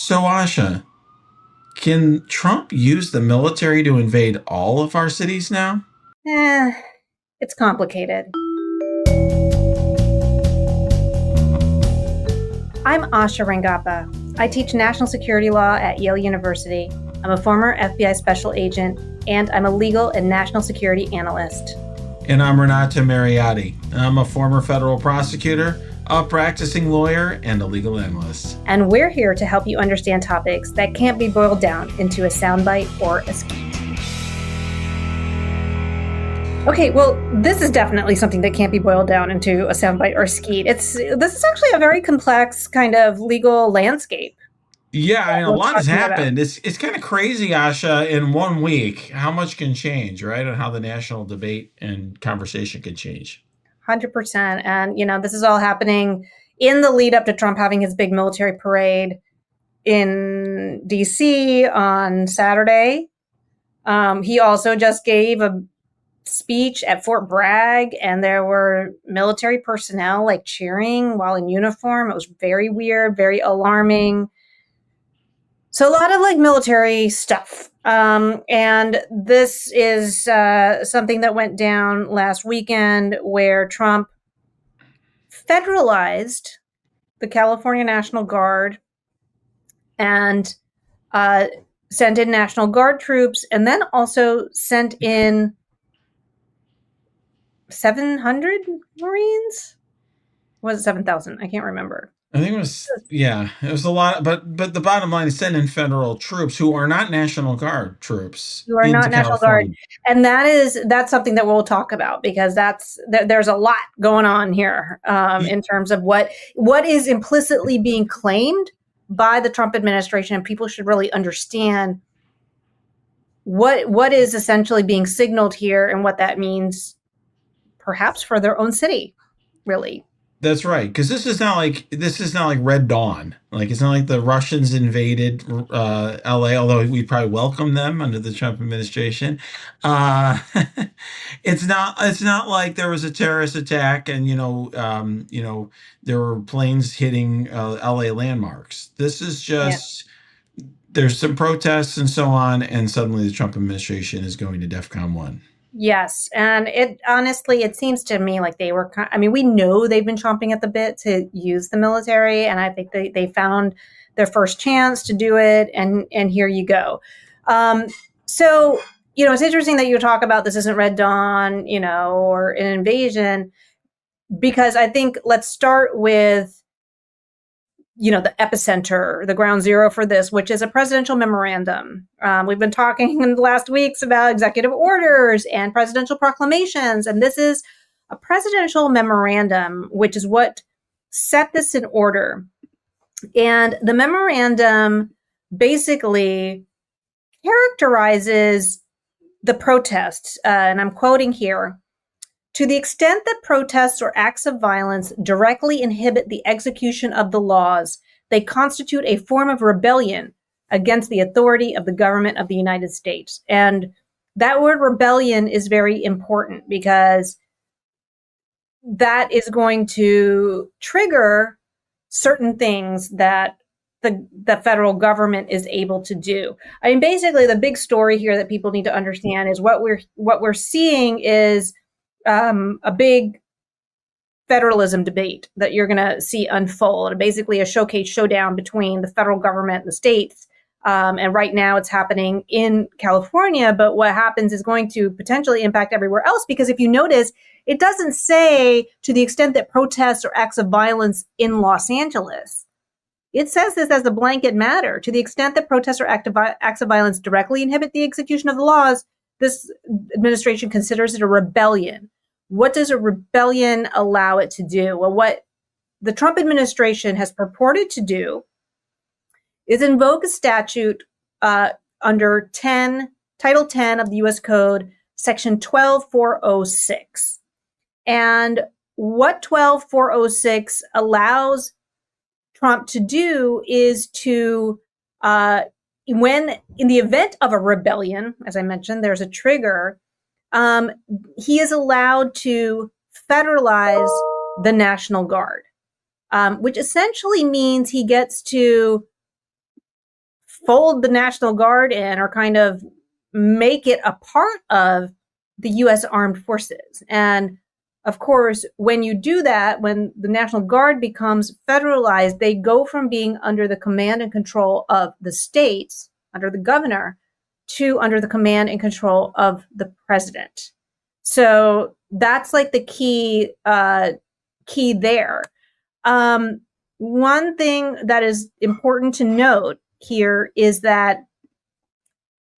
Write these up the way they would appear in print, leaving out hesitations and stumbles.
So, Asha, can Trump use the military to invade all of our cities now? Eh, it's complicated. I'm Asha Rangappa. I teach national security law at Yale University. I'm a former FBI special agent, and I'm a legal and national security analyst. And I'm Renato Mariotti. I'm a former federal prosecutor, a practicing lawyer, and a legal analyst. And we're here to help you understand topics that can't be boiled down into a soundbite or a skeet. Okay, well, this is definitely something that can't be boiled down into a soundbite or a skeet. This is actually a very complex kind of legal landscape. Yeah, I mean, a We're lot has talking about. happened. It's kind of crazy, Asha, in 1 week, how much can change, right? And how the national debate and conversation can change. 100%. And, this is all happening in the lead up to Trump having his big military parade in DC on Saturday. He also just gave a speech at Fort Bragg, and there were military personnel like cheering while in uniform. It was very weird, very alarming. So a lot of like military stuff. And this is something that went down last weekend where Trump federalized the California National Guard and sent in National Guard troops, and then also sent in 700 Marines? Was it 7,000? I can't remember. I think it was a lot, but the bottom line is send in federal troops who are not National Guard troops You are into not National Guard, California. and that's something that we'll talk about because there's a lot going on here in terms of what is implicitly being claimed by the Trump administration, and people should really understand what is essentially being signaled here and what that means, perhaps for their own city, really. That's right, because this is not like Red Dawn. Like it's not like the Russians invaded L.A. Although we probably welcome them under the Trump administration. Uh, it's not like there was a terrorist attack and there were planes hitting L.A. landmarks. This is Yeah. just there's some protests and so on, and suddenly the Trump administration is going to DEFCON 1. Yes, and it seems to me like they were. I mean, we know they've been chomping at the bit to use the military, and I think they found their first chance to do it, and here you go. So it's interesting that you talk about this isn't Red Dawn, or an invasion, because I think let's start with the epicenter, the ground zero for this, which is a presidential memorandum. We've been talking in the last weeks about executive orders and presidential proclamations, and this is a presidential memorandum, which is what set this in order. And the memorandum basically characterizes the protests, and I'm quoting here, to the extent that protests or acts of violence directly inhibit the execution of the laws, they constitute a form of rebellion against the authority of the government of the United States. And that word rebellion is very important because that is going to trigger certain things that the federal government is able to do. I mean, basically, the big story here that people need to understand is what we're seeing is a big federalism debate that you're going to see unfold, basically a showdown between the federal government and the states. And right now it's happening in California, but what happens is going to potentially impact everywhere else, because if you notice, it doesn't say to the extent that protests or acts of violence in Los Angeles. It says this as a blanket matter. To the extent that protests or acts of violence directly inhibit the execution of the laws, this administration considers it a rebellion. What does a rebellion allow it to do? Well, what the Trump administration has purported to do is invoke a statute under Title 10 of the U.S. Code, Section 12406. And what 12406 allows Trump to do is to when in the event of a rebellion, as I mentioned, there's a trigger, he is allowed to federalize the National Guard, which essentially means he gets to fold the National Guard in or kind of make it a part of the U.S. Armed Forces. And of course, when you do that, when the National Guard becomes federalized, they go from being under the command and control of the states, under the governor, to under the command and control of the president. So that's like the key there. One thing that is important to note here is that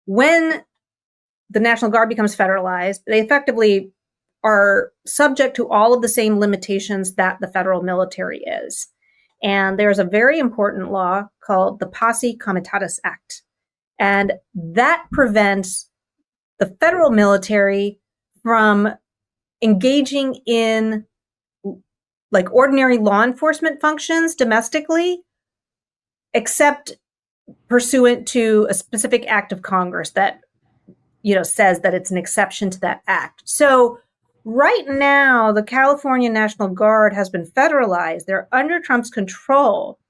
when the National Guard becomes federalized, they effectively are subject to all of the same limitations that the federal military is. And there's a very important law called the Posse Comitatus Act. And that prevents the federal military from engaging in like ordinary law enforcement functions domestically, except pursuant to a specific act of Congress that, says that it's an exception to that act. So right now, the California National Guard has been federalized. They're under Trump's control,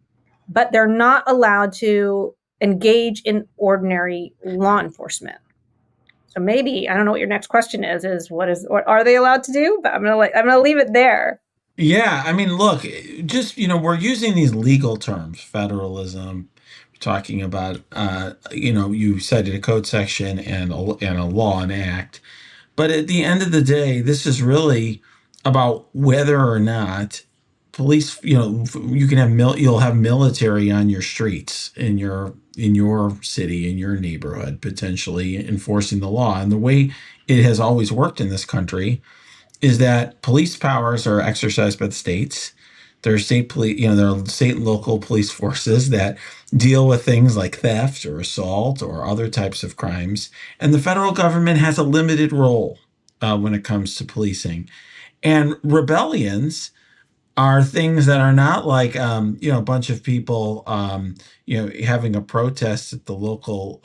but they're not allowed to engage in ordinary law enforcement. So maybe, I don't know what your next question is what are they allowed to do? But I'm gonna leave it there. Yeah, I mean, look, just we're using these legal terms, federalism. We're talking about, you cited a code section and a law, an act. But at the end of the day, this is really about whether or not police, you can have you'll have military on your streets in your city, in your neighborhood, potentially enforcing the law. And the way it has always worked in this country is that police powers are exercised by the states. There are state police, there are state and local police forces that deal with things like theft or assault or other types of crimes. And the federal government has a limited role when it comes to policing. And rebellions are things that are not like, a bunch of people, having a protest at the local,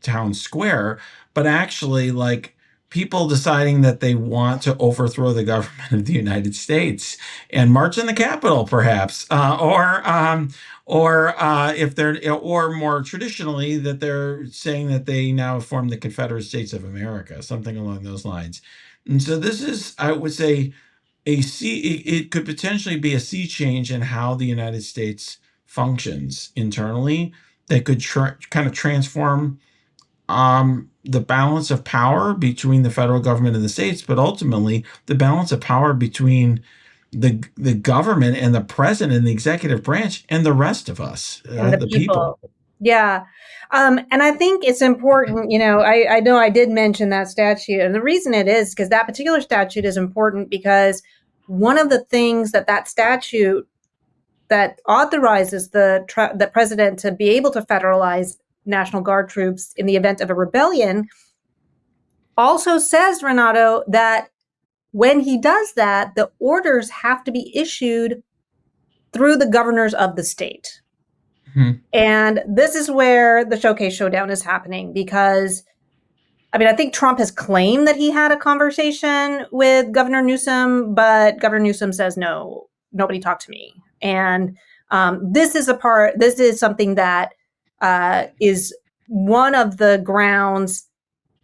town square, but actually like people deciding that they want to overthrow the government of the United States and march in the Capitol, perhaps, or if they're, or more traditionally, that they're saying that they now form the Confederate States of America, something along those lines. And so this is, I would say, it could potentially be a sea change in how the United States functions internally that could kind of transform the balance of power between the federal government and the states, but ultimately the balance of power between the government and the president and the executive branch and the rest of us, and the people. Yeah. And I think it's important, I know I did mention that statute, and the reason it is because that particular statute is important because one of the things that statute that authorizes the president to be able to federalize National Guard troops in the event of a rebellion also says, Renato, that when he does that, the orders have to be issued through the governors of the state. And this is where the showcase showdown is happening because, I think Trump has claimed that he had a conversation with Governor Newsom, but Governor Newsom says, no, nobody talked to me. And this is something that is one of the grounds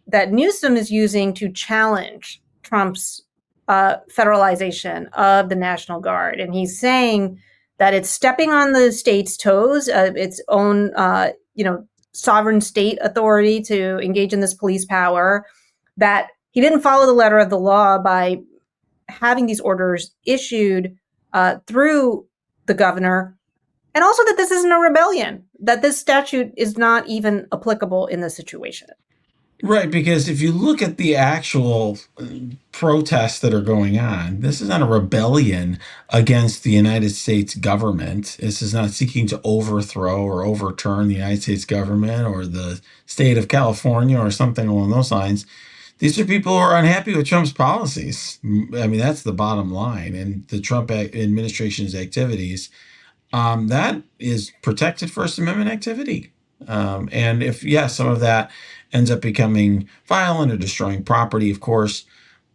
that Newsom is using to challenge Trump's federalization of the National Guard. And he's saying that it's stepping on the state's toes, its own, sovereign state authority to engage in this police power, that he didn't follow the letter of the law by having these orders issued through the governor, and also that this isn't a rebellion, that this statute is not even applicable in this situation. Right, because if you look at the actual protests that are going on, this is not a rebellion against the United States government. This is not seeking to overthrow or overturn the United States government or the state of California or something along those lines. These are people who are unhappy with Trump's policies. That's the bottom line. And the Trump administration's activities, that is protected First Amendment activity. And if, some of that ends up becoming violent or destroying property, of course,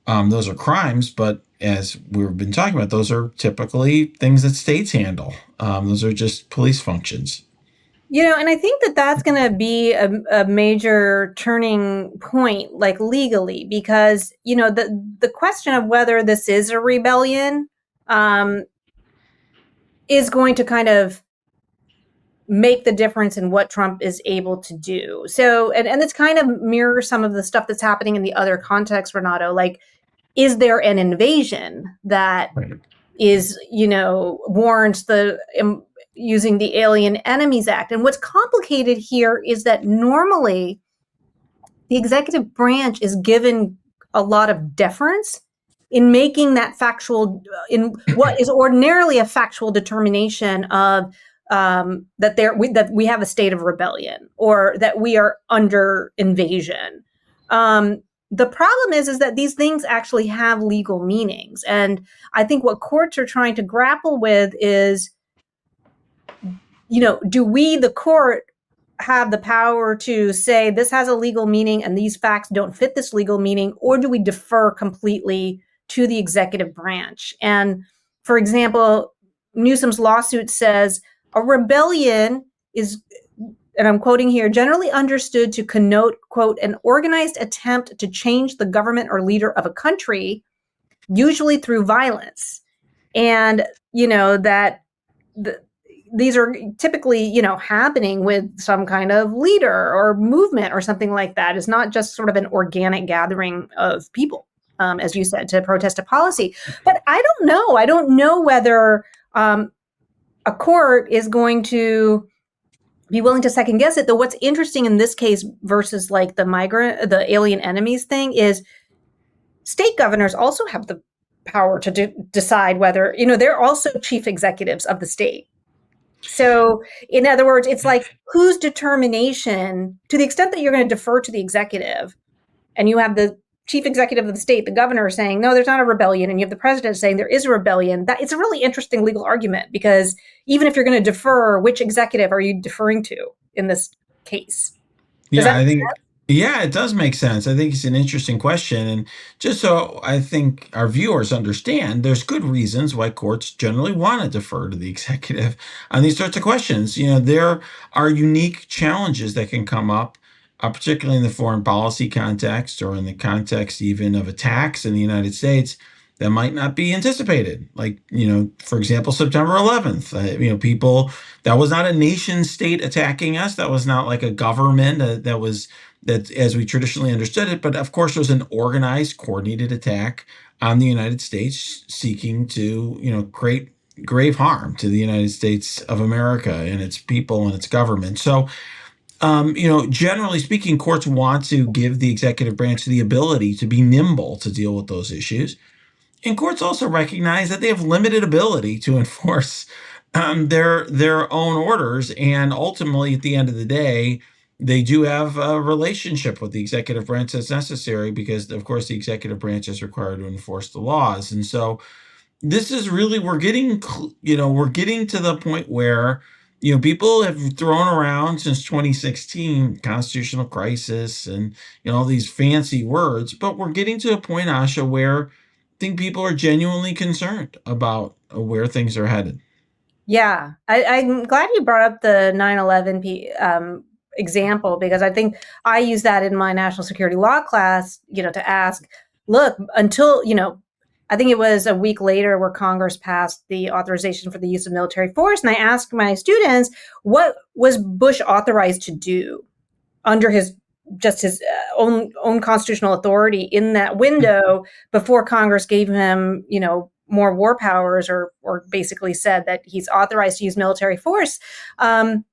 those are crimes. But as we've been talking about, those are typically things that states handle. Those are just police functions. And I think that that's going to be a major turning point, like legally, because the question of whether this is a rebellion um, is going to kind of make the difference in what Trump is able to do. So, and this kind of mirrors some of the stuff that's happening in the other contexts, Renato. Like, is there an invasion that Right. is, warrants the using the Alien Enemies Act? And what's complicated here is that normally the executive branch is given a lot of deference in making that factual, in what is ordinarily a factual determination of that we have a state of rebellion or that we are under invasion. The problem is that these things actually have legal meanings, and I think what courts are trying to grapple with is, do we, the court, have the power to say this has a legal meaning and these facts don't fit this legal meaning, or do we defer completely to the executive branch? And for example, Newsom's lawsuit says a rebellion is, and I'm quoting here, generally understood to connote, quote, an organized attempt to change the government or leader of a country, usually through violence. And, that these are typically, happening with some kind of leader or movement or something like that. It's not just sort of an organic gathering of people, as you said, to protest a policy. But I don't know. I don't know whether a court is going to be willing to second guess it. Though what's interesting in this case versus like the alien enemies thing is state governors also have the power to decide whether, they're also chief executives of the state. So, in other words, it's like whose determination, to the extent that you're going to defer to the executive, and you have the chief executive of the state, the governor, saying, no, there's not a rebellion, and you have the president saying there is a rebellion, that it's a really interesting legal argument, because even if you're going to defer, which executive are you deferring to in this case? Does Yeah, that I make think, yeah, it does make sense. I think it's an interesting question. And just so I think our viewers understand, there's good reasons why courts generally want to defer to the executive on these sorts of questions. There are unique challenges that can come up, particularly in the foreign policy context or in the context even of attacks in the United States that might not be anticipated. Like, for example, September 11th, people, that was not a nation state attacking us. That was not like a government that as we traditionally understood it. But of course, there was an organized, coordinated attack on the United States seeking to, create grave harm to the United States of America and its people and its government. So, generally speaking, courts want to give the executive branch the ability to be nimble to deal with those issues. And courts also recognize that they have limited ability to enforce their own orders, and ultimately, at the end of the day, they do have a relationship with the executive branch that's necessary because, of course, the executive branch is required to enforce the laws. And so, this is really we're getting to the point where people have thrown around since 2016 constitutional crisis and all these fancy words, but we're getting to a point, Asha, where think people are genuinely concerned about where things are headed. Yeah, I'm glad you brought up the 9/11 example, because I think I use that in my national security law class, to ask, look, until, I think it was a week later where Congress passed the authorization for the use of military force. And I asked my students, what was Bush authorized to do under his own constitutional authority in that window before Congress gave him, more war powers, or basically said that he's authorized to use military force. And,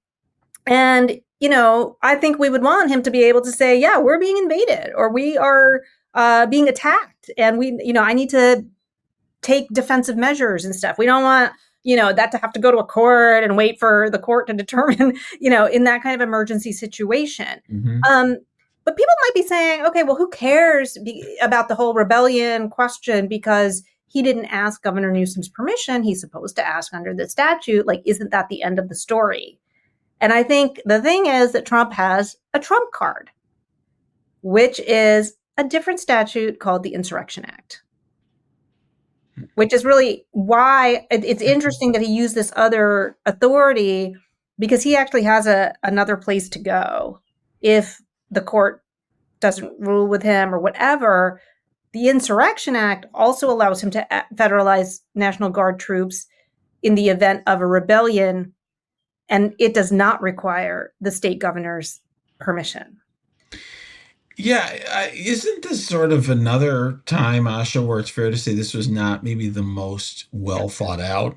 I think we would want him to be able to say, yeah, we're being invaded, or we are being attacked, and I need to take defensive measures and stuff. We don't want, that to have to go to a court and wait for the court to determine, in that kind of emergency situation. Mm-hmm. But people might be saying, okay, well, who cares about the whole rebellion question, because he didn't ask Governor Newsom's permission. He's supposed to ask under the statute. Like, isn't that the end of the story? And I think the thing is that Trump has a trump card, which is a different statute called the Insurrection Act, which is really why it's interesting that he used this other authority, because he actually has another place to go if the court doesn't rule with him or whatever. The Insurrection Act also allows him to federalize National Guard troops in the event of a rebellion, and it does not require the state governor's permission. Yeah, isn't this sort of another time, Asha, where it's fair to say this was not maybe the most well thought out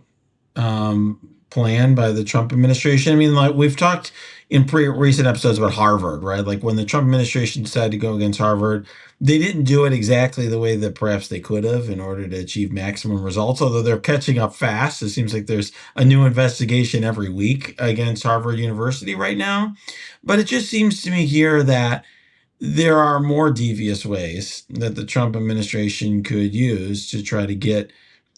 plan by the Trump administration? I mean, like we've talked in recent episodes about Harvard, right? Like when the Trump administration decided to go against Harvard, they didn't do it exactly the way that perhaps they could have in order to achieve maximum results, although they're catching up fast. It seems like there's a new investigation every week against Harvard University right now. But it just seems to me here that there are more devious ways that the Trump administration could use to try to get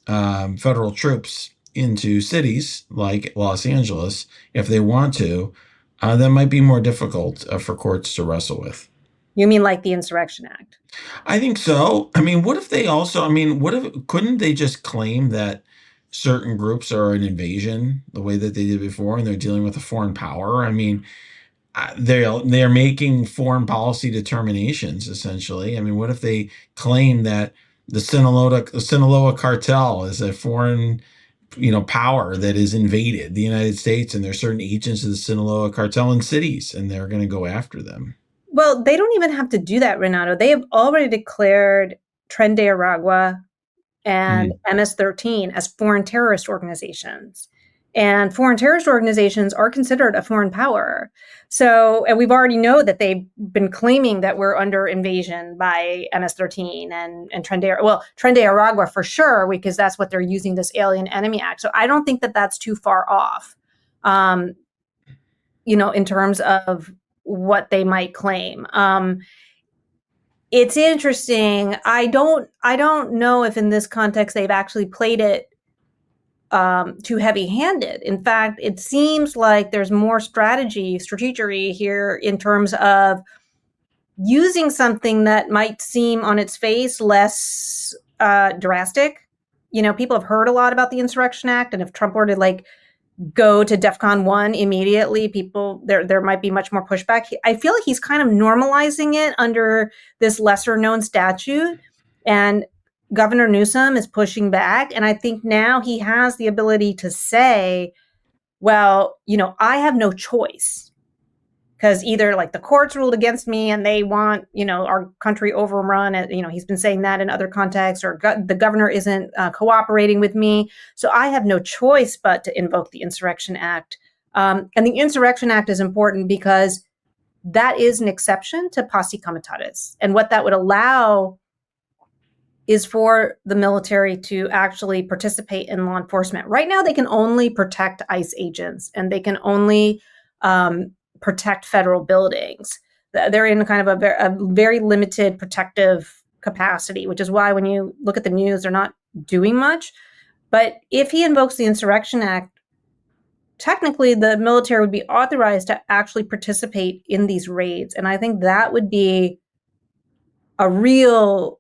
federal troops into cities like Los Angeles if they want to. That might be more difficult for courts to wrestle with. You mean like the Insurrection Act? I think so. I mean, what if they also, I mean, what if, couldn't they just claim that certain groups are an invasion the way that they did before and they're dealing with a foreign power? I mean, they're making foreign policy determinations essentially. I mean, what if they claim that the Sinaloa cartel is a foreign, power that has invaded the United States, and there's certain agents of the Sinaloa cartel in cities, and they're going to go after them? Well, they don't even have to do that, Renato. They have already declared Tren de Aragua and MS-13 as foreign terrorist organizations. And foreign terrorist organizations are considered a foreign power. So, and we've already know that they've been claiming that we're under invasion by MS-13 and Tren de Aragua for sure, because that's what they're using this Alien Enemy Act. So I don't think that that's too far off, in terms of what they might claim. It's interesting. I don't know if in this context they've actually played it too heavy-handed. In fact, it seems like there's more strategery here in terms of using something that might seem on its face less drastic. People have heard a lot about the Insurrection Act, and if Trump were to go to DEFCON 1 immediately, there might be much more pushback. I feel like he's kind of normalizing it under this lesser known statute, and Governor Newsom is pushing back. And I think now he has the ability to say, well, I have no choice, because either the courts ruled against me and they want, our country overrun. He's been saying that in other contexts, or the governor isn't cooperating with me. So I have no choice but to invoke the Insurrection Act. And the Insurrection Act is important because that is an exception to posse comitatus. And what that would allow is for the military to actually participate in law enforcement. Right now, they can only protect ICE agents, and they can only protect federal buildings. They're in kind of a very limited protective capacity, which is why when you look at the news, they're not doing much. But if he invokes the Insurrection Act, technically the military would be authorized to actually participate in these raids. And I think that would be a real,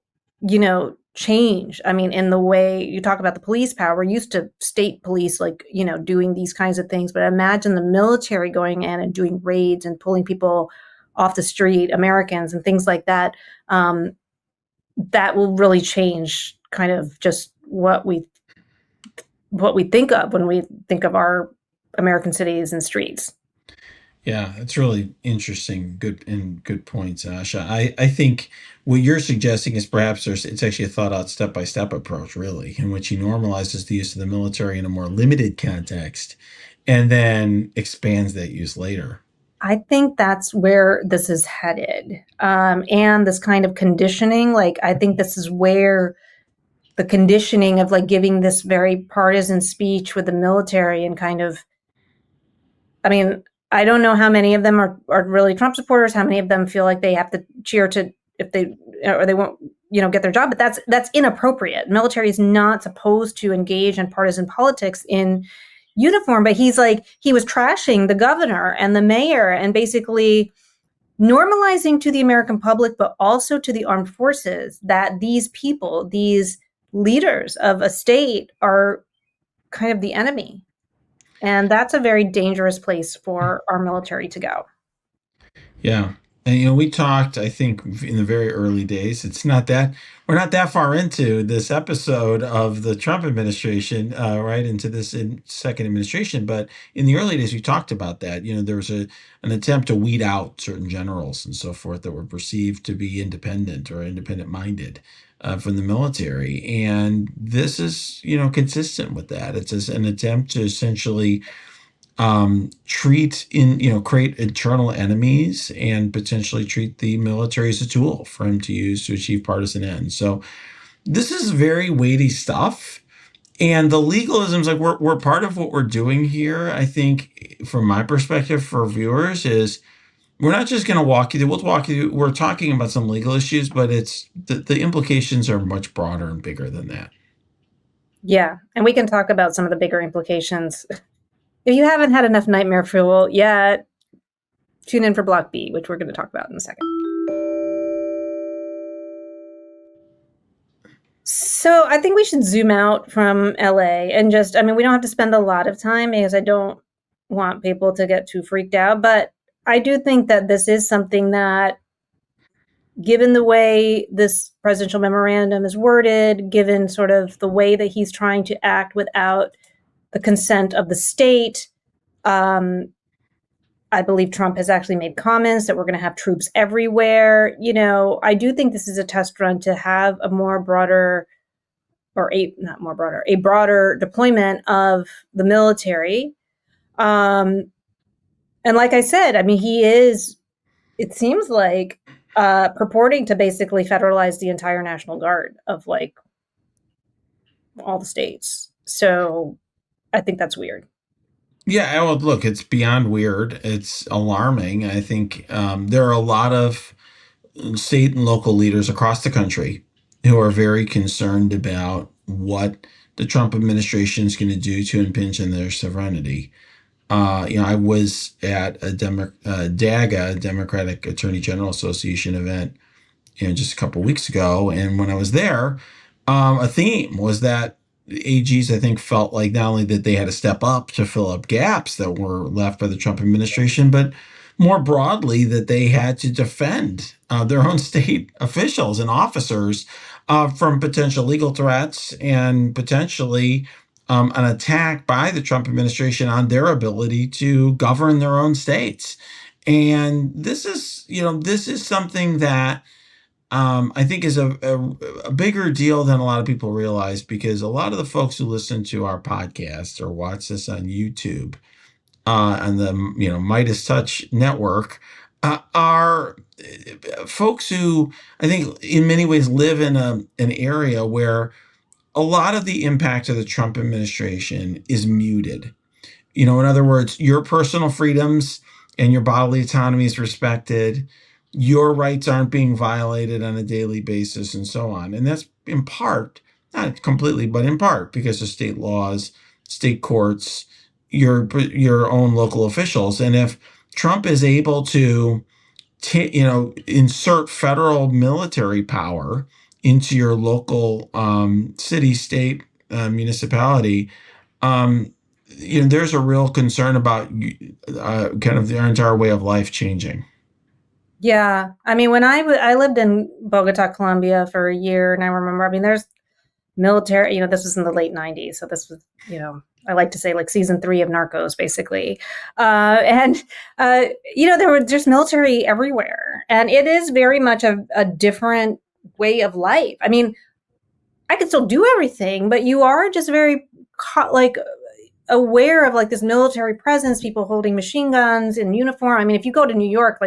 change. I mean, in the way you talk about the police power, we're used to state police, doing these kinds of things. But imagine the military going in and doing raids and pulling people off the street, Americans and things like that. That will really change kind of just what we think of when we think of our American cities and streets. Yeah, it's really interesting. Good points, Asha. I think what you're suggesting is perhaps it's actually a thought out step-by-step approach, really, in which he normalizes the use of the military in a more limited context and then expands that use later. I think that's where this is headed. And this kind of conditioning, I think this is where the conditioning of giving this very partisan speech with the military and kind of, I mean, I don't know how many of them are really Trump supporters, how many of them feel like they have to cheer to if they won't, get their job. But that's inappropriate. Military is not supposed to engage in partisan politics in uniform. But he was trashing the governor and the mayor and basically normalizing to the American public, but also to the armed forces, that these people, these leaders of a state, are kind of the enemy. And that's a very dangerous place for our military to go. Yeah. And we talked, I think, in the very early days. We're not that far into this episode of the Trump administration, right into this second administration. But in the early days, we talked about that. There was an attempt to weed out certain generals and so forth that were perceived to be independent or independent minded from the military. And this is, consistent with that. It's an attempt to essentially create internal enemies and potentially treat the military as a tool for him to use to achieve partisan ends. So this is very weighty stuff. And the legalisms, like we're part of what we're doing here, I think, from my perspective for viewers, is we're not just going to walk you through, we'll walk you through, we're talking about some legal issues, but it's the implications are much broader and bigger than that. Yeah. And we can talk about some of the bigger implications. If you haven't had enough nightmare fuel yet, tune in for Block B, which we're going to talk about in a second. So I think we should zoom out from LA and we don't have to spend a lot of time because I don't want people to get too freaked out. But I do think that this is something that, given the way this presidential memorandum is worded, given sort of the way that he's trying to act without the consent of the state, I believe Trump has actually made comments that we're going to have troops everywhere. I do think this is a test run to have a broader deployment of the military. And like I said, I mean, he is, it seems like, purporting to basically federalize the entire National Guard of all the states. So I think that's weird. Yeah, well, look, it's beyond weird. It's alarming. I think there are a lot of state and local leaders across the country who are very concerned about what the Trump administration is going to do to impinge on their sovereignty. I was at a DAGA, Democratic Attorney General Association event, just a couple of weeks ago, and when I was there, a theme was that AGs, I think, felt like not only that they had to step up to fill up gaps that were left by the Trump administration, but more broadly that they had to defend their own state officials and officers from potential legal threats and potentially an attack by the Trump administration on their ability to govern their own states. And this is something that I think is a bigger deal than a lot of people realize, because a lot of the folks who listen to our podcast or watch this on YouTube on the Midas Touch network are folks who I think in many ways live in an area where a lot of the impact of the Trump administration is muted. In other words, your personal freedoms and your bodily autonomy is respected. Your rights aren't being violated on a daily basis and so on. And that's in part, not completely, but in part because of state laws, state courts, your own local officials. And if Trump is able to, insert federal military power into your local city, state, municipality, there's a real concern about kind of their entire way of life changing. Yeah. I mean, when I lived in Bogota, Colombia for a year, and I remember, I mean, there's military, this was in the late 90s. So this was, I like to say like season 3 of Narcos, basically. There were just military everywhere. And it is very much a different way of life. I mean, I could still do everything, but you are just very aware of this military presence, people holding machine guns in uniform. I mean, if you go to New York,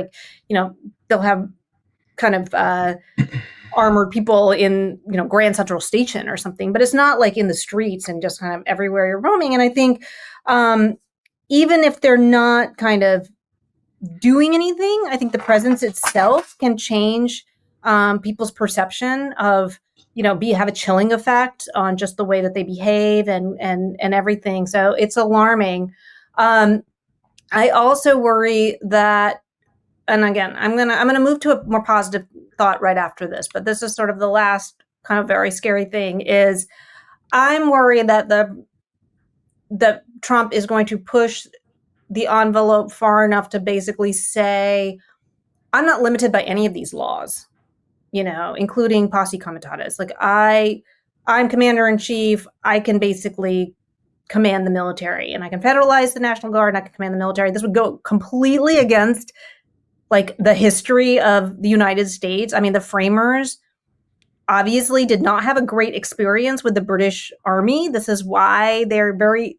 they'll have kind of armored people in, Grand Central Station or something, but it's not like in the streets and just kind of everywhere you're roaming. And I think even if they're not kind of doing anything, I think the presence itself can change people's perception of, have a chilling effect on just the way that they behave and everything. So it's alarming. I also worry that, and again, I'm gonna move to a more positive thought right after this, but this is sort of the last kind of very scary thing is I'm worried that that Trump is going to push the envelope far enough to basically say, I'm not limited by any of these laws, including posse comitatus. Like I'm commander in chief. I can basically command the military, and I can federalize the National Guard, and I can command the military. This would go completely against like the history of the United States. I mean, the framers obviously did not have a great experience with the British Army. This is why they're very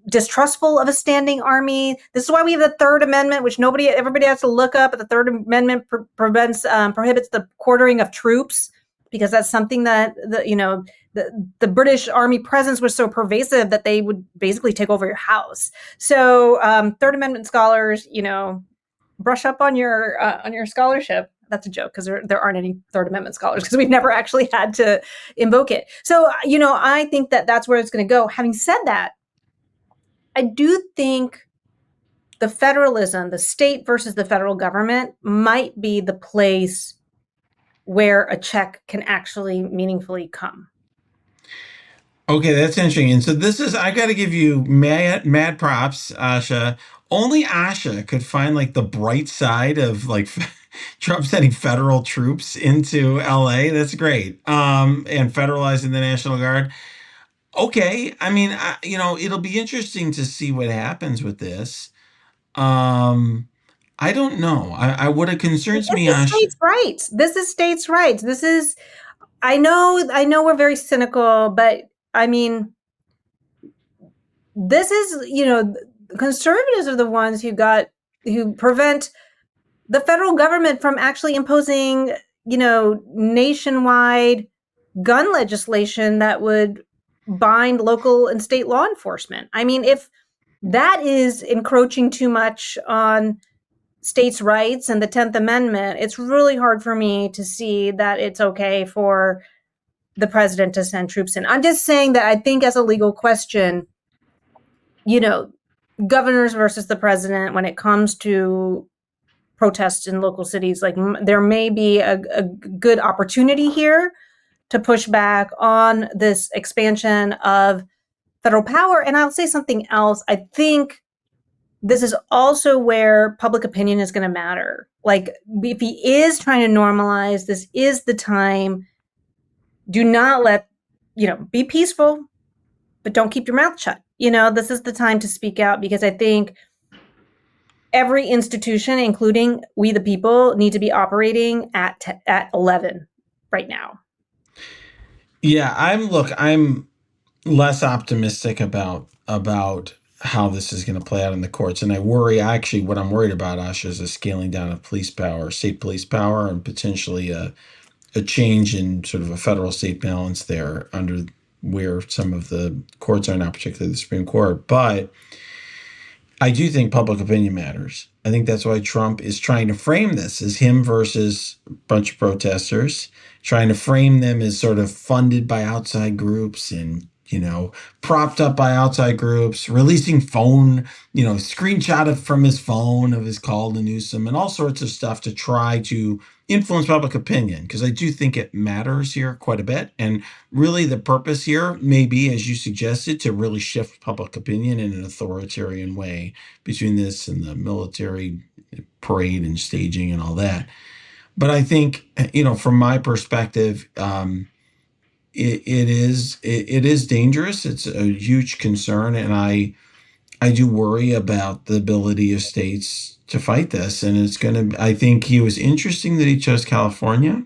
distrustful of a standing army. This is why we have the Third Amendment, which everybody has to look up. But the Third Amendment prohibits the quartering of troops, because that's something that the British Army presence was so pervasive that they would basically take over your house. So Third Amendment scholars, brush up on your scholarship. That's a joke, because there aren't any Third Amendment scholars, because we've never actually had to invoke it. So, I think that that's where it's going to go. Having said that, I do think the federalism, the state versus the federal government, might be the place where a check can actually meaningfully come. Okay, that's interesting. And so I got to give you mad props, Asha. Only Asha could find like the bright side of like Trump sending federal troops into LA. That's great. And federalizing the National Guard. Okay, I mean, it'll be interesting to see what happens with this. I don't know. What it concerns me, This is states' rights. This is states' rights. This is. I know we're very cynical, but I mean, this is, conservatives are the ones who prevent the federal government from actually imposing, nationwide gun legislation that would bind local and state law enforcement. I mean, if that is encroaching too much on states' rights and the 10th Amendment, it's really hard for me to see that it's okay for the president to send troops in. I'm just saying that I think as a legal question, governors versus the president, when it comes to protests in local cities, like there may be a good opportunity here to push back on this expansion of federal power. And I'll say something else. I think this is also where public opinion is going to matter. Like, if he is trying to normalize, this is the time. Do not let, be peaceful, but don't keep your mouth shut. This is the time to speak out, because I think every institution, including we the people, need to be operating at 11 right now. Yeah, I'm less optimistic about how this is going to play out in the courts, and I worry. Actually, what I'm worried about, Asha, is a scaling down of police power, state police power, and potentially a change in sort of a federal state balance there, under where some of the courts are now, particularly the Supreme Court. But I do think public opinion matters. I think that's why Trump is trying to frame this as him versus a bunch of protesters, trying to frame them as sort of funded by outside groups and, propped up by outside groups, releasing screenshot from his phone of his call to Newsom and all sorts of stuff to try to influence public opinion, because I do think it matters here quite a bit. And really the purpose here may be, as you suggested, to really shift public opinion in an authoritarian way between this and the military parade and staging and all that. But I think, from my perspective, it is dangerous. It's a huge concern, and I do worry about the ability of states to fight this. And I think it was interesting that he chose California.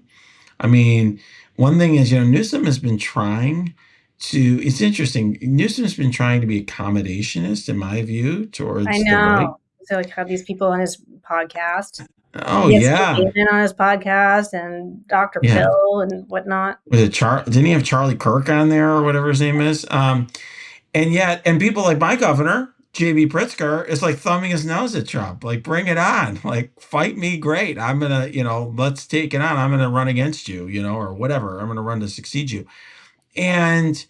I mean, one thing is, Newsom has been trying to. It's interesting. Newsom has been trying to be accommodationist, in my view, towards I the right. know. So like have these people on his podcast. Oh yeah, on his podcast, and Dr. yeah. Phil and whatnot. Was it Didn't he have Charlie Kirk on there or whatever his name is? And people like my governor, J.B. Pritzker, is like thumbing his nose at Trump. Like, bring it on. Like, fight me. Great. I'm going to, let's take it on. I'm going to run against you, or whatever. I'm going to run to succeed you. And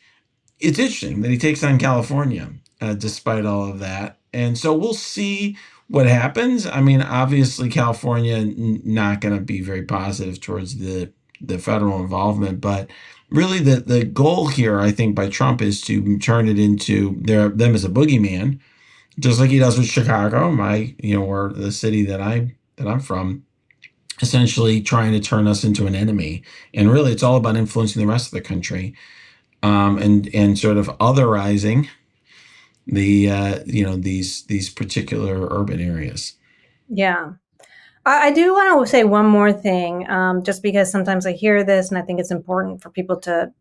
it's interesting that he takes on California, despite all of that. And so we'll see what happens. I mean, obviously, California not going to be very positive towards the federal involvement, but really the goal here, I think, by Trump is to turn it into them as a boogeyman, just like he does with Chicago, or the city that I'm from, essentially trying to turn us into an enemy. And really, it's all about influencing the rest of the country, and sort of otherizing these particular urban areas. Yeah. I do want to say one more thing, just because sometimes I hear this and I think it's important for people to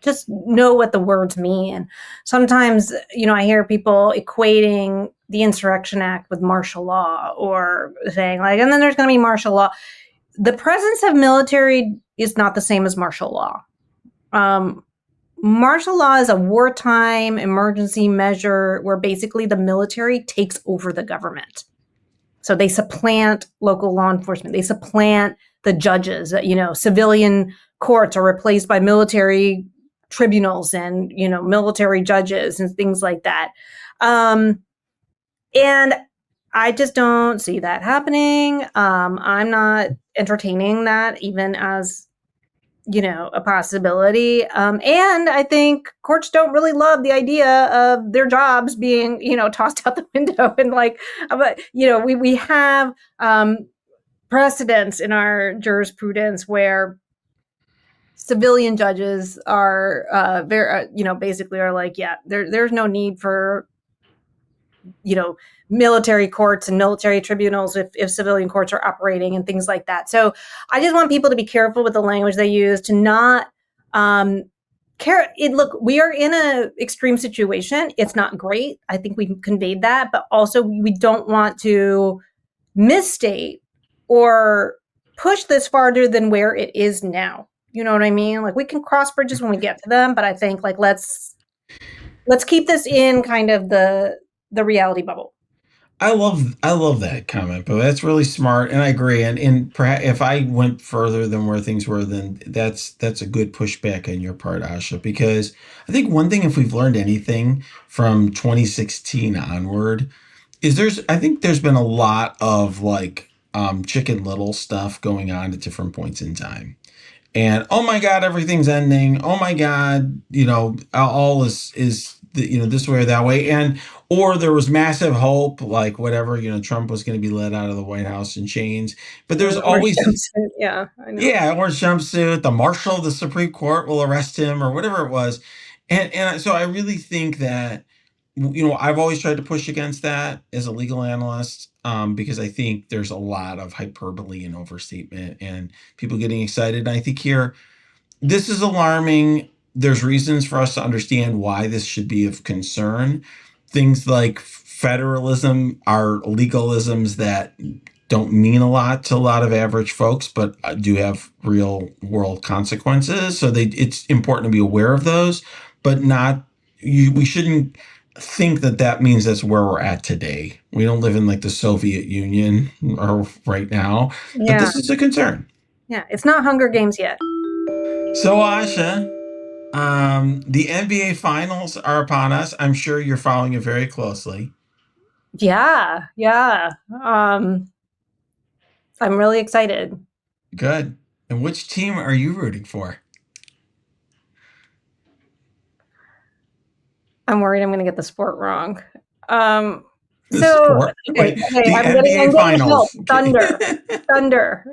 just know what the words mean. Sometimes, I hear people equating the Insurrection Act with martial law, or saying like, and then there's going to be martial law. The presence of military is not the same as martial law. Martial law is a wartime emergency measure where basically the military takes over the government. So they supplant local law enforcement. They supplant the judges. Civilian courts are replaced by military tribunals and, military judges and things like that. And I just don't see that happening. I'm not entertaining that even as, a possibility. And I think courts don't really love the idea of their jobs being, tossed out the window. And like, we have precedents in our jurisprudence where civilian judges are very, basically are like, yeah, there's no need for, military courts and military tribunals if civilian courts are operating and things like that. So I just want people to be careful with the language they use, to not look, we are in an extreme situation. It's not great. I think we've conveyed that, but also we don't want to misstate or push this farther than where it is now. You know what I mean? Like, we can cross bridges when we get to them, but I think like let's keep this in kind of the reality bubble. I love that comment, but that's really smart, and I agree. And perhaps if I went further than where things were, then that's a good pushback on your part, Asha, because I think one thing, if we've learned anything from 2016 onward, is I think there's been a lot of like Chicken Little stuff going on at different points in time. And oh my God, everything's ending. Oh my God, all is this way or that way. And or there was massive hope, like whatever, Trump was going to be let out of the White House in chains. But there's always, Yeah, I know. yeah, orange jumpsuit, the marshal of the Supreme Court will arrest him or whatever it was. And so I really think that, I've always tried to push against that as a legal analyst, because I think there's a lot of hyperbole and overstatement and people getting excited. And I think here, this is alarming. There's reasons for us to understand why this should be of concern. Things like federalism are legalisms that don't mean a lot to a lot of average folks, but do have real world consequences. So it's important to be aware of those, but we shouldn't think that means that's where we're at today. We don't live in like the Soviet Union or right now, but this is a concern. Yeah, it's not Hunger Games yet. So Asha, the NBA finals are upon us. I'm sure you're following it very closely. Yeah. I'm really excited. Good. And which team are you rooting for? I'm worried I'm going to get the sport wrong. The So sport? okay, Wait, the I'm NBA getting help. finals. Thunder.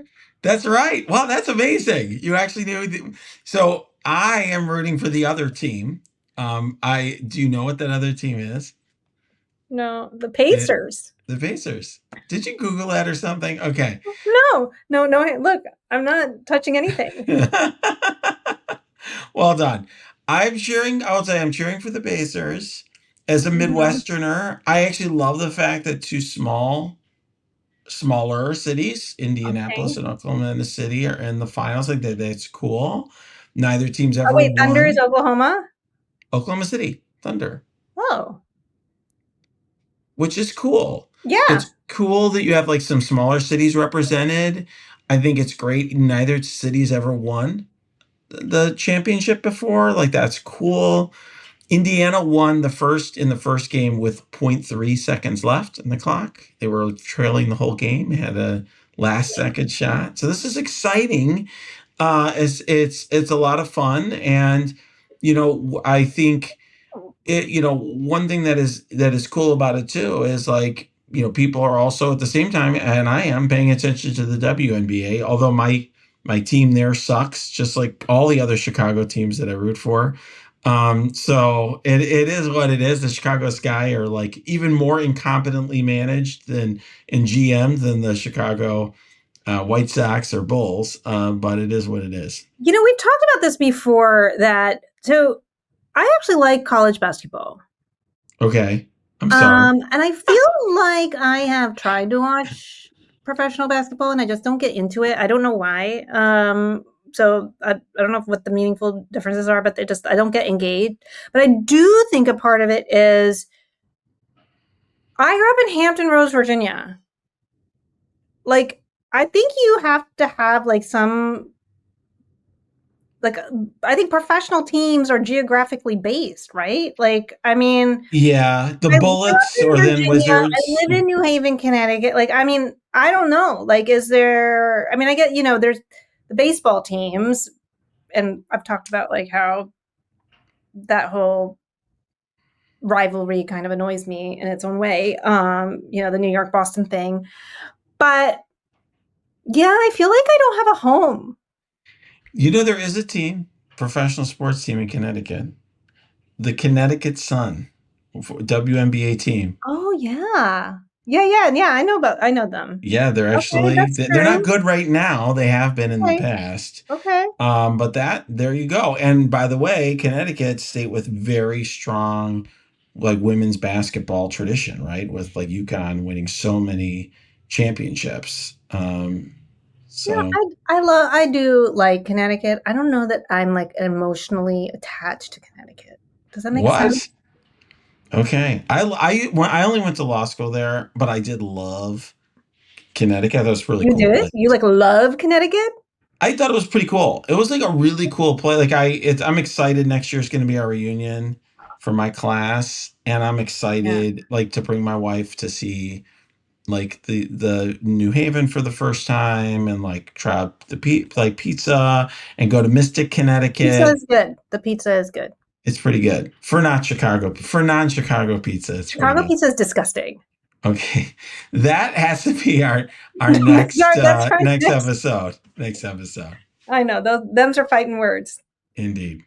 That's right. Wow, that's amazing. You actually knew. So I am rooting for the other team. I do you know what that other team is? No, the Pacers. The Pacers. Did you Google that or something? Okay. No. Look, I'm not touching anything. Well done. I will say I'm cheering for the Pacers. As a Midwesterner, I actually love the fact that two smaller cities, Indianapolis Okay. and Oklahoma City, are in the finals. Like that, that's cool. Neither team's Oh ever wait, Thunder is won. Oklahoma? Oklahoma City Thunder, Oh. which is cool. Yeah. It's cool that you have like some smaller cities represented. I think it's great. Neither city's ever won the championship before. Like that's cool. Indiana won in the first game with zero point 0.3 seconds left in the clock. They were trailing the whole game, had a last second shot. So this is exciting. It's a lot of fun, and I think one thing that is cool about it too is like people are also at the same time, and I am paying attention to the WNBA. Although my team there sucks, just like all the other Chicago teams that I root for. So it is what it is. The Chicago Sky are like even more incompetently managed than in GM than the Chicago White Sox or Bulls, but it is what it is. We've talked about this before so I actually like college basketball. Okay. I'm sorry. And I feel like I have tried to watch professional basketball and I just don't get into it. I don't know why. So I don't know what the meaningful differences are, but I don't get engaged. But I do think a part of it is I grew up in Hampton Roads, Virginia. Like, I think you have to have like some, like, I think professional teams are geographically based, right? Like, I mean, Yeah, the I grew up Bullets in or then Virginia. I Wizards. live in New Haven, Connecticut. Like, I mean, I don't know. Like, is there? I mean, I get there's the baseball teams, and I've talked about like how that whole rivalry kind of annoys me in its own way. The New York Boston thing, but yeah, I feel like I don't have a home. There is a team, professional sports team in Connecticut, the Connecticut Sun, WNBA team. Oh yeah, yeah. I know them. Yeah, they're Okay, actually that's they're not true. good right now. They have been in the Okay, past. okay. But there you go. And by the way, Connecticut state with very strong like women's basketball tradition, right? With like UConn winning so many championships. So I do like Connecticut. I don't know that I'm like emotionally attached to Connecticut. Does that make sense? what? Okay. I only went to law school there, but I did love Connecticut. That was really You cool did? place. You like love Connecticut? I thought it was pretty cool. It was like a really cool play. Like I'm excited. Next year's going to be our reunion for my class, and I'm Yeah. excited like to bring my wife to see like the New Haven for the first time, and like try like pizza and go to Mystic, Pizza Connecticut. is good. The pizza is good. It's pretty good for non-Chicago pizza. It's pretty Chicago good. pizza is disgusting. Okay, that has to be our next Sorry, that's right. next episode. Next episode, I know. Them's are fighting words. indeed.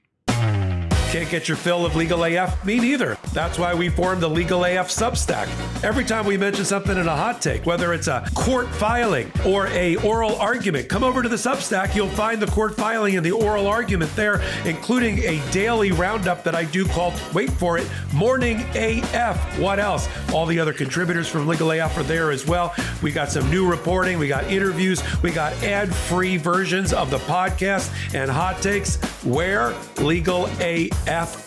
Can't get your fill of Legal AF? Me neither. That's why we formed the Legal AF Substack. Every time we mention something in a hot take, whether it's a court filing or a oral argument, come over to the Substack. You'll find the court filing and the oral argument there, including a daily roundup that I do called, wait for it, Morning AF. What else? All the other contributors from Legal AF are there as well. We got some new reporting. We got interviews. We got ad-free versions of the podcast and hot takes. Where? Legal AF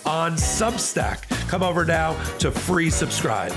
on Substack. Come over now to free subscribe.